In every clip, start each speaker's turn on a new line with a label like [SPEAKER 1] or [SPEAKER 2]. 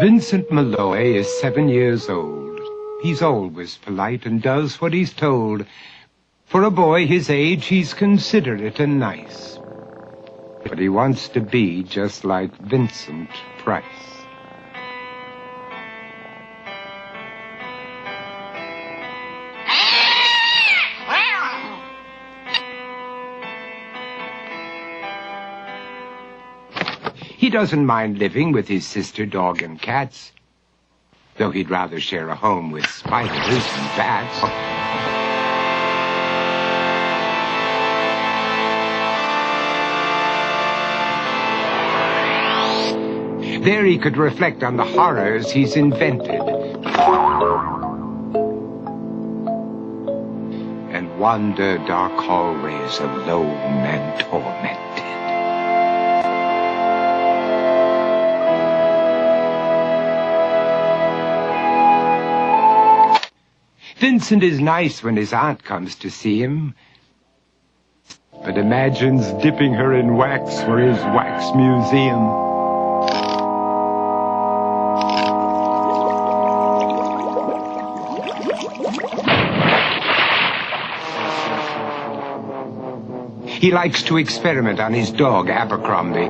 [SPEAKER 1] Vincent Malloy is 7 years old. He's always polite and does what he's told. For a boy his age, he's considerate and nice. But he wants to be just like Vincent Price. He doesn't mind living with his sister, dog, and cats, though he'd rather share a home with spiders and bats. There he could reflect on the horrors he's invented and wander dark hallways alone and tormented. Vincent is nice when his aunt comes to see him, but imagines dipping her in wax for his wax museum. He likes to experiment on his dog, Abercrombie,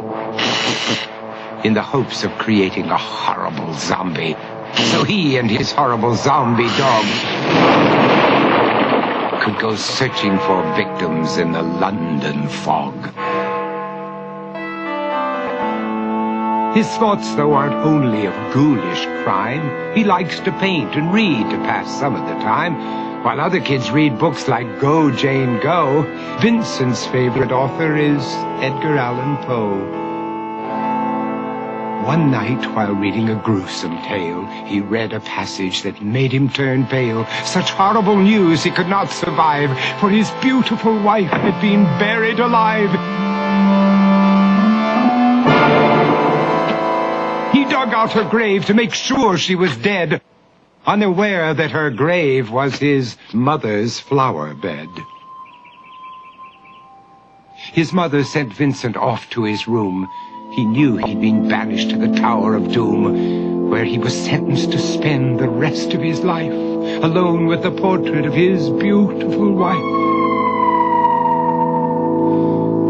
[SPEAKER 1] in the hopes of creating a horrible zombie, so he and his horrible zombie dog could go searching for victims in the London fog. His thoughts, though, aren't only of ghoulish crime. He likes to paint and read to pass some of the time. While other kids read books like Go, Jane, Go, Vincent's favorite author is Edgar Allan Poe. One night, while reading a gruesome tale, he read a passage that made him turn pale. Such horrible news he could not survive, for his beautiful wife had been buried alive. He dug out her grave to make sure she was dead, unaware that her grave was his mother's flower bed. His mother sent Vincent off to his room. He knew he'd been banished to the Tower of Doom, where he was sentenced to spend the rest of his life alone with the portrait of his beautiful wife.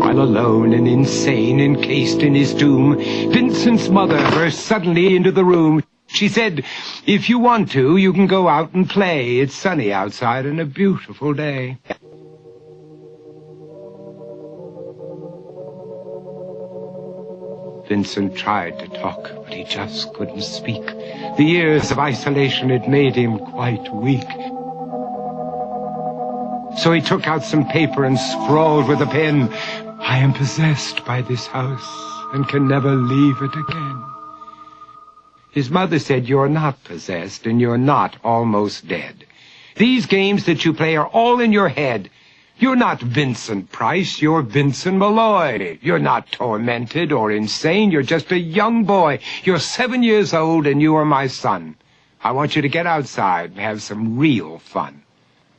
[SPEAKER 1] While alone and insane, encased in his tomb, Vincent's mother burst suddenly into the room. She said, "If you want to, you can go out and play. It's sunny outside and a beautiful day." Vincent tried to talk, but he just couldn't speak. The years of isolation had made him quite weak. So he took out some paper and scrawled with a pen, "I am possessed by this house and can never leave it again." His mother said, "You're not possessed and you're not almost dead. These games that you play are all in your head. You're not Vincent Price, you're Vincent Malloy. You're not tormented or insane, you're just a young boy. You're 7 years old and you are my son. I want you to get outside and have some real fun."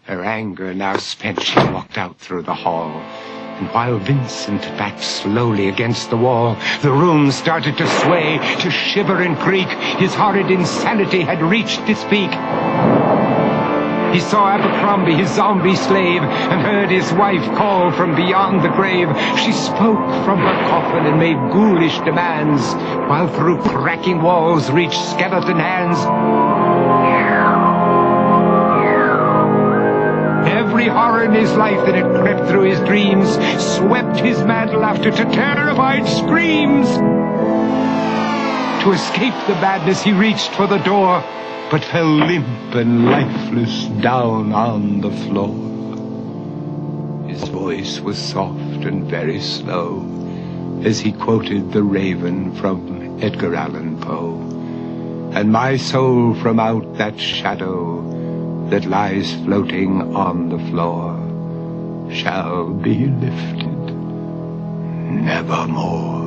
[SPEAKER 1] Her anger now spent, she walked out through the hall. And while Vincent backed slowly against the wall, the room started to sway, to shiver and creak. His horrid insanity had reached its peak. He saw Abercrombie, his zombie slave, and heard his wife call from beyond the grave. She spoke from her coffin and made ghoulish demands, while through cracking walls reached skeleton hands. Every horror in his life that had crept through his dreams swept his mad laughter to terrified screams. To escape the madness, he reached for the door, but fell limp and lifeless down on the floor. His voice was soft and very slow as he quoted The Raven from Edgar Allan Poe. "And my soul from out that shadow that lies floating on the floor shall be lifted nevermore."